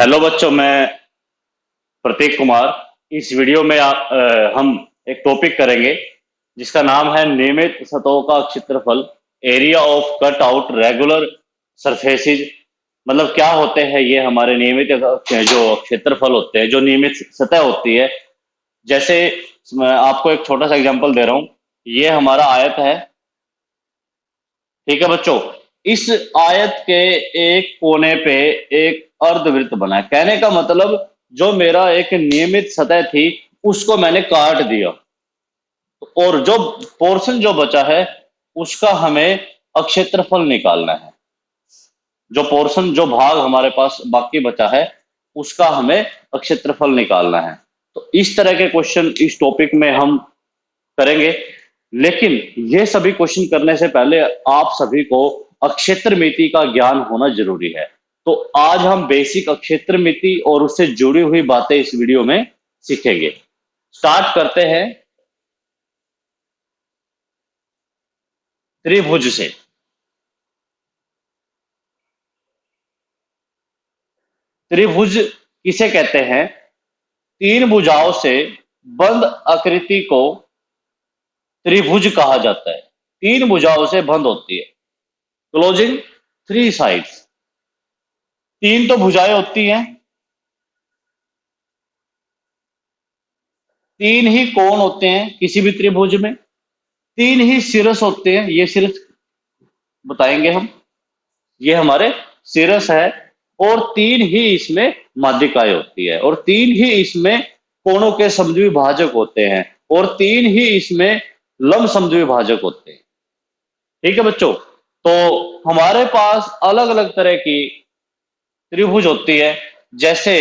Hello बच्चों, मैं प्रतीक कुमार। इस वीडियो में हम एक टॉपिक करेंगे जिसका नाम है नियमित सतहों का क्षेत्रफल, area of cut out regular surfaces. मतलब क्या होते हैं ये हमारे नियमित जो क्षेत्रफल होते हैं, जो नियमित सतह होती है। जैसे मैं आपको एक छोटा सा एग्जांपल दे रहा हूँ। ये हमारा आयत है, ठीक है बच्चों। इस आयत के एक कोने पे एक अर्धवृत्त बना है। कहने का मतलब जो मेरा एक नियमित सतह थी उसको मैंने काट दिया, और जो पोर्शन जो बचा है उसका हमें अक्षेत्रफल निकालना है। जो पोर्शन जो भाग हमारे पास बाकी बचा है उसका हमें अक्षेत्रफल निकालना है। तो इस तरह के क्वेश्चन इस टॉपिक में हम करेंगे। लेकिन ये सभी क्वेश्चन करने से पहले आप सभी को अक्षेत्रमिति का ज्ञान होना जरूरी है। तो आज हम बेसिक अक्षेत्रमिति और उससे जुड़ी हुई बातें इस वीडियो में सीखेंगे। स्टार्ट करते हैं त्रिभुज से। त्रिभुज किसे कहते हैं? तीन भुजाओं से बंद आकृति को त्रिभुज कहा जाता है। तीन भुजाओं से बंद होती है, क्लोजिंग थ्री साइड्स। तीन तो भुजाएं होती हैं, तीन ही कोण होते हैं किसी भी त्रिभुज में, तीन ही सिरस होते हैं। ये सिरस बताएंगे हम, ये हमारे सिरस है। और तीन ही इसमें माध्यिकाएं होती है, और तीन ही इसमें कोणों के समद्विभाजक होते हैं, और तीन ही इसमें लंब समद्विभाजक होते हैं। ठीक है बच्चों। तो हमारे पास अलग अलग तरह की त्रिभुज होती है। जैसे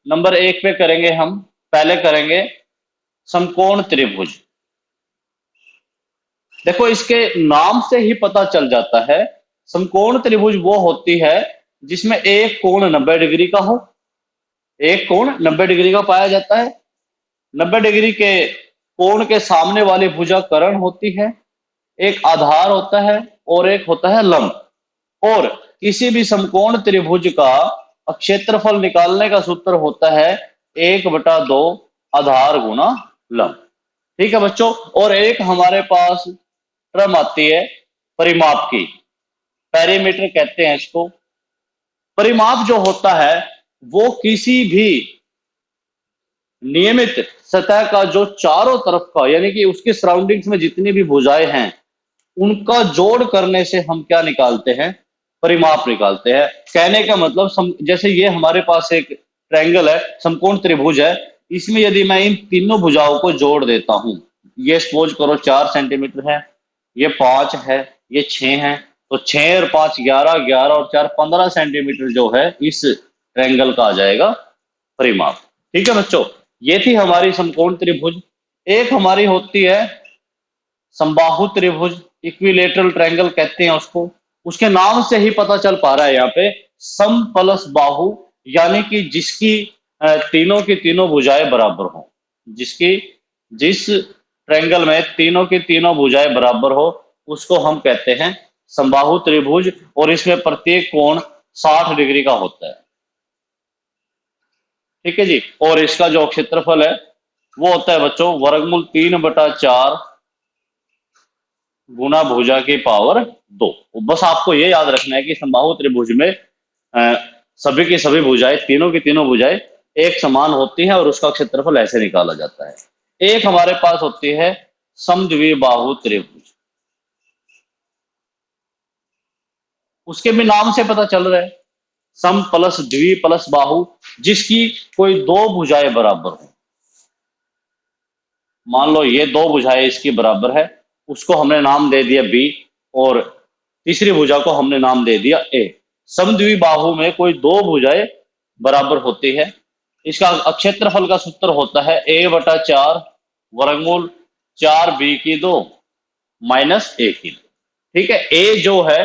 नंबर एक पे करेंगे हम, पहले करेंगे समकोण त्रिभुज। देखो, इसके नाम से ही पता चल जाता है, समकोण त्रिभुज वो होती है जिसमें एक कोण 90 डिग्री का हो। एक कोण 90 डिग्री का पाया जाता है। 90 डिग्री के कोण के सामने वाली भुजा कर्ण होती है, एक आधार होता है और एक होता है लंब। और किसी भी समकोण त्रिभुज का क्षेत्रफल निकालने का सूत्र होता है 1/2 आधार गुना लंब। ठीक है बच्चों। और एक हमारे पास टर्म आती है परिमाप की, पेरीमीटर कहते हैं इसको। परिमाप जो होता है वो किसी भी नियमित सतह का जो चारों तरफ का, यानी कि उसके सराउंडिंग्स में जितनी भी भुजाएं हैं उनका जोड़ करने से हम क्या निकालते हैं? परिमाप निकालते हैं। कहने का मतलब जैसे ये हमारे पास एक ट्रायंगल है, समकोण त्रिभुज है। इसमें यदि मैं इन तीनों भुजाओं को जोड़ देता हूं, ये सपोज करो 4 सेंटीमीटर है, ये 5 है, ये 6 है, तो 6 और 5 11, 11 और 4 15 सेंटीमीटर जो है इस ट्रायंगल का आ जाएगा परिमाप। ठीक है बच्चों, ये थी हमारी समकोण त्रिभुज। एक हमारी होती है समबाहु त्रिभुज, इक्विलेटरल ट्रायंगल कहते हैं उसको। उसके नाम से ही पता चल पा रहा है यहाँ पे सम प्लस बाहु, यानी कि जिसकी तीनों की तीनों भुजाएं बराबर हो। जिसकी जिस ट्रायंगल में तीनों की तीनों भुजाएं बराबर हो उसको हम कहते हैं समबाहु त्रिभुज। और इसमें प्रत्येक कोण 60 डिग्री का होता है। ठीक है जी। और इसका जो क्षेत्रफल है वो होता है बच्चों वर्गमूल 3/4 गुना भुजा की पावर 2। बस आपको ये याद रखना है कि समबाहु त्रिभुज में अ, सभी की सभी भुजाएं, तीनों की तीनों भुजाएं एक समान होती हैं, और उसका क्षेत्रफल ऐसे निकाला जाता है। एक हमारे पास होती है समद्विबाहु त्रिभुज। उसके भी नाम से पता चल रहा है, सम प्लस द्वि प्लस बाहु, जिसकी कोई दो भुजाएं बराबर हो। मान लो ये दो भुजाएं इसकी बराबर है, उसको हमने नाम दे दिया बी, और तीसरी भुजा को हमने नाम दे दिया ए। समद्विबाहु में कोई दो भुजाएं बराबर होती है। इसका क्षेत्रफल का सूत्र होता है a/4 वर्गमूल 4b² -a²। ठीक है। ए जो है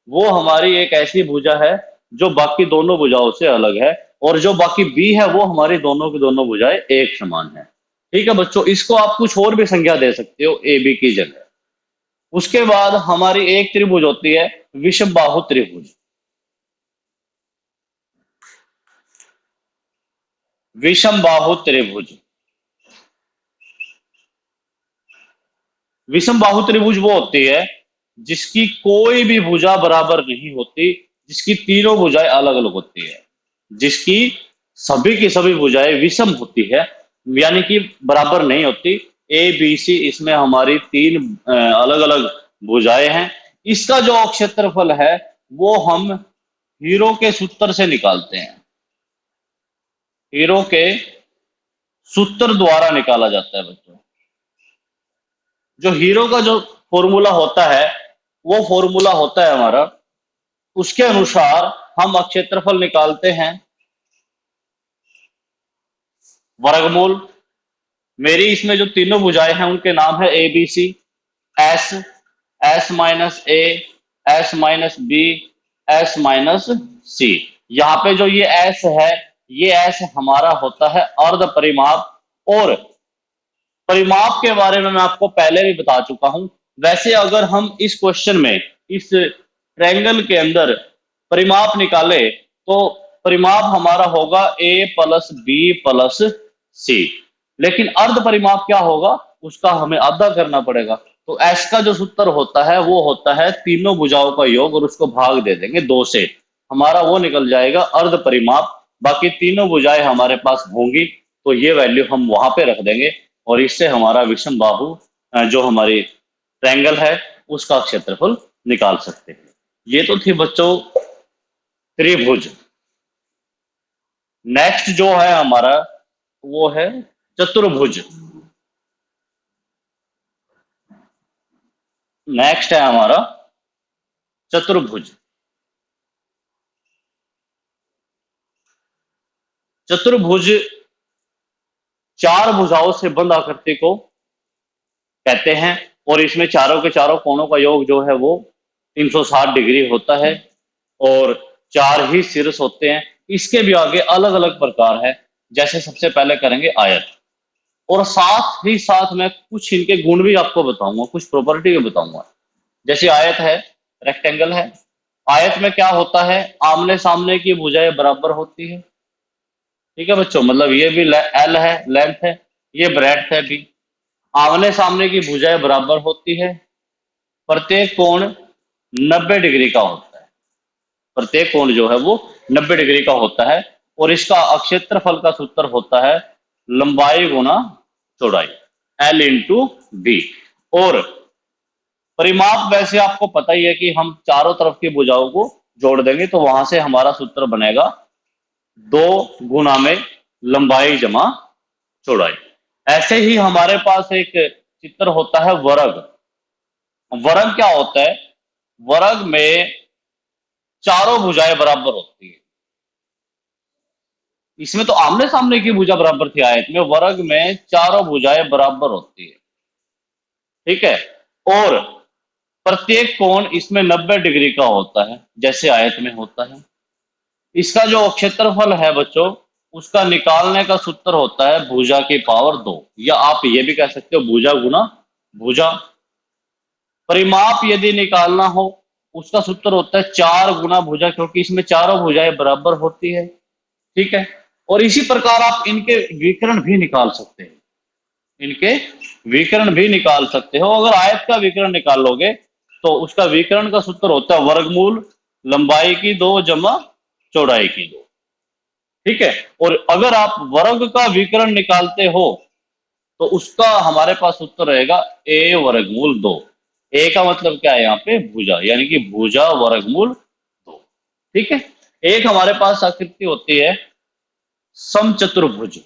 वो हमारी एक ऐसी भुजा है जो बाकी दोनों भुजाओं से अलग है, और जो बाकी बी है वो हमारी दोनों की दोनों भुजाएं एक समान है। ठीक है बच्चों, इसको आप कुछ और भी संज्ञा दे सकते हो ए बी की जगह। उसके बाद हमारी एक त्रिभुज होती है विषम बाहु त्रिभुज। विषम बाहु त्रिभुज। विषम बाहु त्रिभुज वो होती है जिसकी कोई भी भुजा बराबर नहीं होती, जिसकी तीनों भुजाएं अलग अलग होती है, जिसकी सभी की सभी भुजाएं विषम होती है, यानी कि बराबर नहीं होती। ए बी सी इसमें हमारी तीन अलग अलग भुजाएं हैं। इसका जो क्षेत्रफल है वो हम हीरो के सूत्र से निकालते हैं। हीरो के सूत्र द्वारा निकाला जाता है बच्चों। जो हीरो का जो फॉर्मूला होता है वो फॉर्मूला होता है हमारा, उसके अनुसार हम क्षेत्रफल निकालते हैं वर्गमूल। मेरी इसमें जो तीनों भुजाएं हैं उनके नाम है A B C, S, S minus A, S minus B, S minus C. यहाँ पे जो ये एस है, ये एस हमारा होता है अर्ध परिमाप। और परिमाप के बारे में मैं आपको पहले भी बता चुका हूं। वैसे अगर हम इस क्वेश्चन में इस ट्रायंगल के अंदर परिमाप निकाले तो परिमाप हमारा होगा ए प्लस बी प्लस सी, लेकिन अर्ध परिमाप क्या होगा उसका हमें आधा करना पड़ेगा। तो एस का जो सूत्र होता है वो होता है तीनों भुजाओं का योग और उसको भाग दे देंगे 2 से, हमारा वो निकल जाएगा अर्ध परिमाप। बाकी तीनों भुजाएं हमारे पास होंगी तो ये वैल्यू हम वहां पे रख देंगे और इससे हमारा विषम बाहु जो हमारी ट्रायंगल है उसका क्षेत्रफल निकाल सकते हैं। ये तो थी बच्चों त्रिभुज। नेक्स्ट जो है हमारा वो है चतुर्भुज। नेक्स्ट है हमारा चतुर्भुज। चतुर्भुज 4 भुजाओं से बंद आकृति को कहते हैं और इसमें चारों के चारों कोणों का योग जो है वो 360 डिग्री होता है और 4 ही शीर्ष होते हैं। इसके भी आगे अलग अलग प्रकार है, जैसे सबसे पहले करेंगे आयत, और साथ ही साथ मैं कुछ इनके गुण भी आपको बताऊंगा, कुछ प्रॉपर्टी भी बताऊंगा। जैसे आयत है, रेक्टेंगल है, आयत में क्या होता है आमने सामने की भुजाएं बराबर होती है। ठीक है बच्चों, मतलब ये भी एल है, लेंथ है, ये ब्रेड्थ है भी। आमने सामने की भुजाएं बराबर होती है, प्रत्येक कोण 90 डिग्री का होता है। प्रत्येक कोण जो है वो 90 डिग्री का होता है और इसका क्षेत्रफल का सूत्र होता है लंबाई गुना चौड़ाई, एल इंटू बी। और परिमाप वैसे आपको पता ही है कि हम चारों तरफ की भुजाओं को जोड़ देंगे तो वहां से हमारा सूत्र बनेगा 2 गुना में लंबाई जमा चौड़ाई। ऐसे ही हमारे पास एक चित्र होता है वर्ग। वर्ग क्या होता है, वर्ग में चारों भुजाएं बराबर होती है। इसमें तो आमने सामने की भुजा बराबर थी आयत में, वर्ग में चारों भुजाएं बराबर होती है। ठीक है, और प्रत्येक कोण इसमें 90 डिग्री का होता है जैसे आयत में होता है। इसका जो क्षेत्रफल है बच्चों उसका निकालने का सूत्र होता है भुजा की पावर 2, या आप ये भी कह सकते हो भुजा गुना भुजा। परिमाप यदि निकालना हो उसका सूत्र होता है 4 गुना भुजा, क्योंकि इसमें चारों भुजाएं बराबर होती है। ठीक है, और इसी प्रकार आप इनके विकर्ण भी निकाल सकते हैं, इनके विकर्ण भी निकाल सकते हो। अगर आयत का विकर्ण निकाल लोगे तो उसका विकर्ण का सूत्र होता है वर्गमूल लंबाई की 2 जमा चौड़ाई की 2। ठीक है, और अगर आप वर्ग का विकर्ण निकालते हो तो उसका हमारे पास सूत्र रहेगा ए वर्गमूल 2। ए का मतलब क्या है यहाँ पे भुजा, यानी कि भुजा वर्गमूल 2। ठीक है, एक हमारे पास आकृति होती है समचतुर्भुज।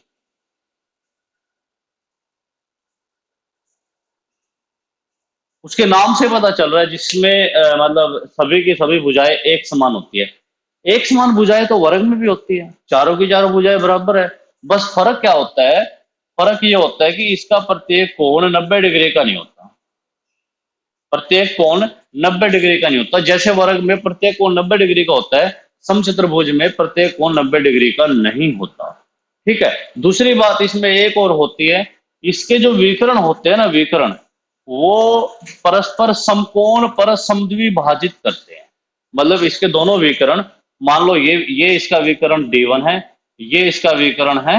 उसके नाम से पता चल रहा है जिसमें मतलब सभी की सभी भुजाएं एक समान होती है। एक समान भुजाएं तो वर्ग में भी होती है, चारों की चारों भुजाएं बराबर है। बस फर्क क्या होता है, फर्क ये होता है कि इसका प्रत्येक कोण 90 डिग्री का नहीं होता। प्रत्येक कोण 90 डिग्री का नहीं होता। जैसे वर्ग में प्रत्येक कोण 90 डिग्री का होता है, समचतुर्भुज में प्रत्येक कोण 90 डिग्री का नहीं होता। ठीक है, दूसरी बात इसमें एक और होती है, इसके जो विकर्ण होते हैं ना, विकर्ण वो परस्पर समकोण पर समद्विभाजित करते हैं। मतलब इसके दोनों विकर्ण, मान लो ये इसका विकर्ण D1 है, ये इसका विकर्ण है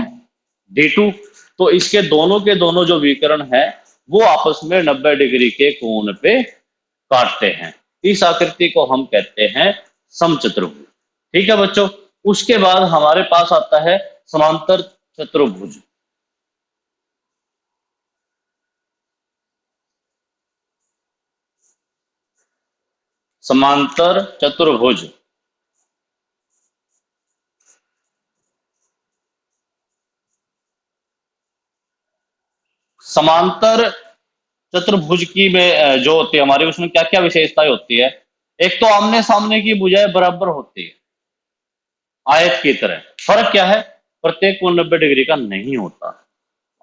D2। तो इसके दोनों के दोनों जो विकर्ण है वो आपस में 90 डिग्री के कोण पे काटते हैं। इस आकृति को हम कहते हैं समचतुर्भुज। ठीक है बच्चों। उसके बाद हमारे पास आता है समांतर चतुर्भुज। समांतर चतुर्भुज समांतर चतुर्भुज की में जो होती है हमारी, उसमें क्या क्या विशेषताएं होती है। एक तो आमने सामने की भुजाएं बराबर होती है आयत की तरह। फर्क क्या है, प्रत्येक कोण 90 डिग्री का नहीं होता।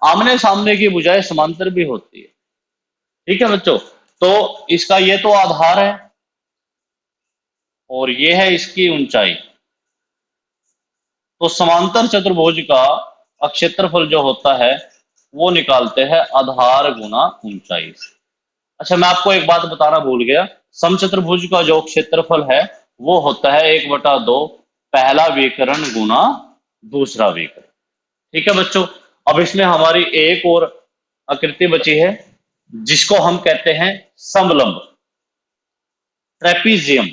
आमने सामने की भुजाएं समांतर भी होती है। ठीक है बच्चों। तो इसका ये तो आधार है और ये है इसकी ऊंचाई। तो समांतर चतुर्भुज का क्षेत्रफल जो होता है वो निकालते हैं आधार गुना ऊंचाई से। अच्छा, मैं आपको एक बात बताना भूल गया। समचतुर्भुज का जो क्षेत्रफल है वो होता है 1/2 पहला विकर्ण गुना दूसरा विकर्ण। ठीक है बच्चों। अब इसमें हमारी एक और आकृति बची है जिसको हम कहते हैं समलंब, ट्रेपीजियम।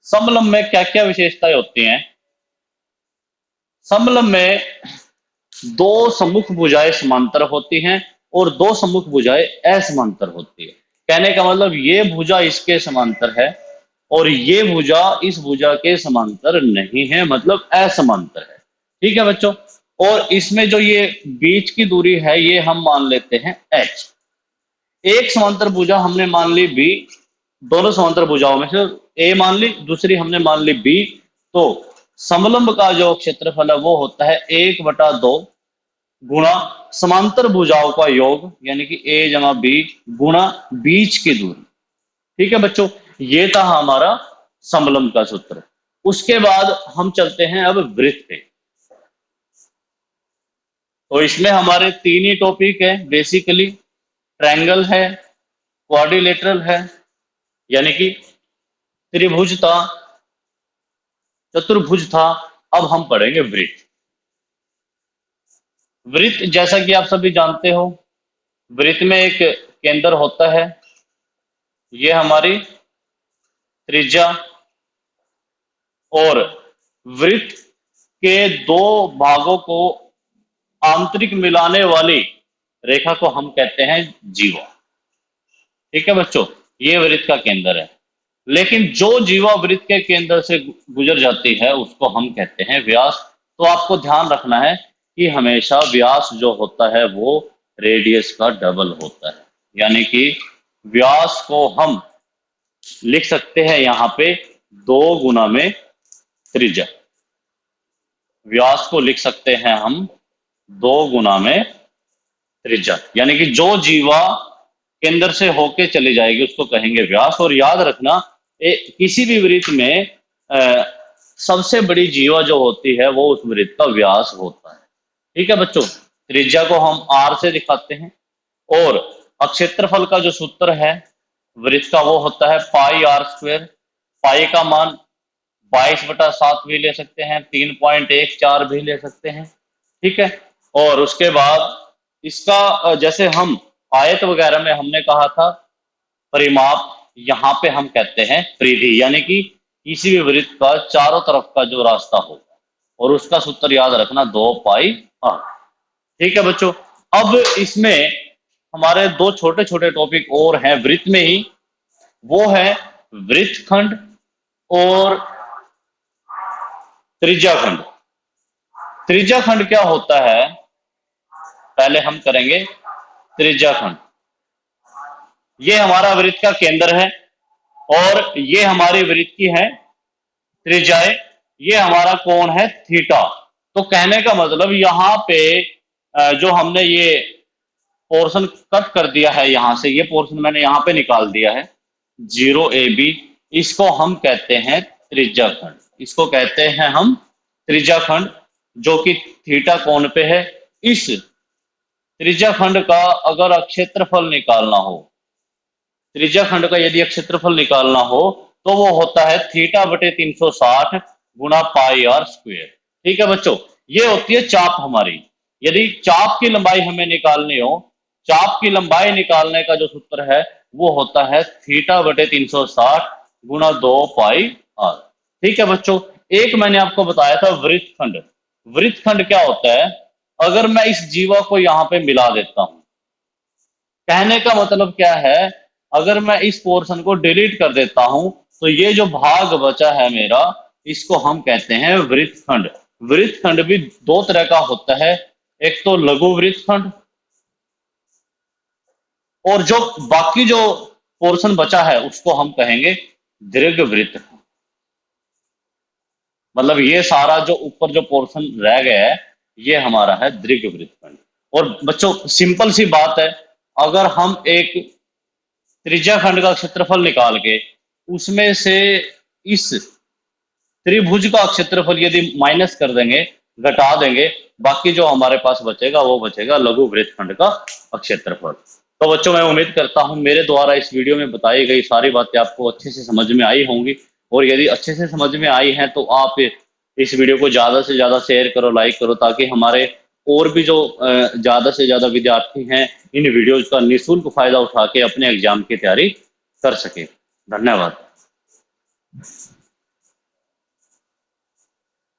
समलंब में क्या क्या विशेषताएं होती हैं। समलंब में दो सम्मुख भुजाएं समांतर होती हैं और दो सम्मुख भुजाएं असमांतर होती है। कहने का मतलब ये भुजा इसके समांतर है और ये भुजा इस भुजा के समांतर नहीं है, मतलब असमांतर है। ठीक है बच्चों। और इसमें जो ये बीच की दूरी है ये हम मान लेते हैं h। एक समांतर भुजा हमने मान ली b, दोनों समांतर भुजाओं में से a मान ली, दूसरी हमने मान ली b। तो समलंब का जो क्षेत्रफल है वो होता है 1/2 गुणा समांतर भुजाओं का योग, यानी कि a जमा b गुणा बीच की दूरी। ठीक है बच्चों। ये था हमारा समलंब का सूत्र। उसके बाद हम चलते हैं अब वृत्त पे। तो इसमें हमारे तीन ही टॉपिक है बेसिकली। ट्रायंगल है, क्वाड्रिलेटरल है यानी कि त्रिभुज था, चतुर्भुज था। अब हम पढ़ेंगे वृत्त। वृत्त जैसा कि आप सभी जानते हो, वृत्त में एक केंद्र होता है, ये हमारी त्रिज्या। और वृत्त के दो भागों को आंतरिक मिलाने वाली रेखा को हम कहते हैं जीवा। ठीक है बच्चों। ये वृत्त का केंद्र है। लेकिन जो जीवा वृत्त के केंद्र से गुजर जाती है उसको हम कहते हैं व्यास। तो आपको ध्यान रखना है कि हमेशा व्यास जो होता है वो रेडियस का डबल होता है। यानी कि व्यास को हम लिख सकते हैं यहाँ पे 2 गुना में त्रिज्या। व्यास को लिख सकते हैं हम 2 गुना में त्रिज्या, यानी कि जो जीवा केंद्र से होके चली जाएगी उसको कहेंगे व्यास। और याद रखना किसी भी वृत्त में सबसे बड़ी जीवा जो होती है वो उस वृत्त का व्यास होता है। ठीक है बच्चों। त्रिज्या को हम r से दिखाते हैं और क्षेत्रफल का जो सूत्र है वृत्त का वो होता है पाई r स्क्वायर। पाई का मान 22/7 भी ले सकते हैं, 3.14 भी ले सकते हैं। ठीक है। और उसके बाद इसका जैसे हम आयत वगैरह में हमने कहा था परिमाप, यहाँ पे हम कहते हैं परिधि। यानी कि किसी भी वृत्त का चारों तरफ का जो रास्ता होगा, और उसका सूत्र याद रखना 2πr। ठीक है बच्चों। अब इसमें हमारे दो छोटे छोटे टॉपिक और हैं वृत्त में ही, वो है वृत्तखंड और त्रिज्याखंड। त्रिज्याखंड क्या होता है, पहले हम करेंगे त्रिज्याखंड। ये हमारा वृत्त का केंद्र है और ये हमारी वृत्त की है त्रिज्याएं। ये हमारा कोण है थीटा। तो कहने का मतलब यहाँ पे जो हमने ये पोर्शन कट कर दिया है, यहां से ये पोर्शन मैंने यहाँ पे निकाल दिया है 0AB, इसको हम कहते हैं त्रिज्याखंड। इसको कहते हैं हम त्रिज्याखंड, जो कि थीटा कोण पे है। इस त्रिज्याखंड का अगर क्षेत्रफल निकालना हो, त्रिज्याखंड का यदि क्षेत्रफल निकालना हो तो वो होता है थीटा बटे 360 गुणा पाई आर स्क्वायर। ठीक है बच्चों, ये होती है चाप हमारी। यदि चाप की लंबाई हमें निकालनी हो, चाप की लंबाई निकालने का जो सूत्र है वो होता है थीटा बटे 360 गुणा 2 पाई आर। ठीक है बच्चों, एक मैंने आपको बताया था वृत्तखंड। वृत्तखंड क्या होता है? अगर मैं इस जीवा को यहां पे मिला देता हूं, कहने का मतलब क्या है, अगर मैं इस पोर्शन को डिलीट कर देता हूं तो ये जो भाग बचा है मेरा, इसको हम कहते हैं वृत्तखंड। वृत्तखंड भी दो तरह का होता है, एक तो लघु वृत्तखंड, और जो बाकी जो पोर्शन बचा है उसको हम कहेंगे दीर्घ वृत्त। मतलब ये सारा जो ऊपर जो पोर्शन रह गया है ये हमारा है दीर्घ वृत्तखंड। और बच्चों सिंपल सी बात है, अगर हम एक त्रिज्या खंड का क्षेत्रफल निकाल के उसमें से इस त्रिभुज का क्षेत्रफल यदि माइनस कर देंगे, घटा देंगे, बाकी जो हमारे पास बचेगा वो बचेगा लघु वृत्तखंड का क्षेत्रफल। तो बच्चों मैं उम्मीद करता हूं मेरे द्वारा इस वीडियो में बताई गई सारी बातें आपको अच्छे से समझ में आई होंगी, और यदि अच्छे से समझ में आई हैं तो आप इस वीडियो को ज्यादा से ज्यादा शेयर करो, लाइक करो, ताकि हमारे और भी जो ज्यादा से ज्यादा विद्यार्थी हैं इन वीडियोज का निःशुल्क फायदा उठा के अपने एग्जाम की तैयारी कर सके। धन्यवाद।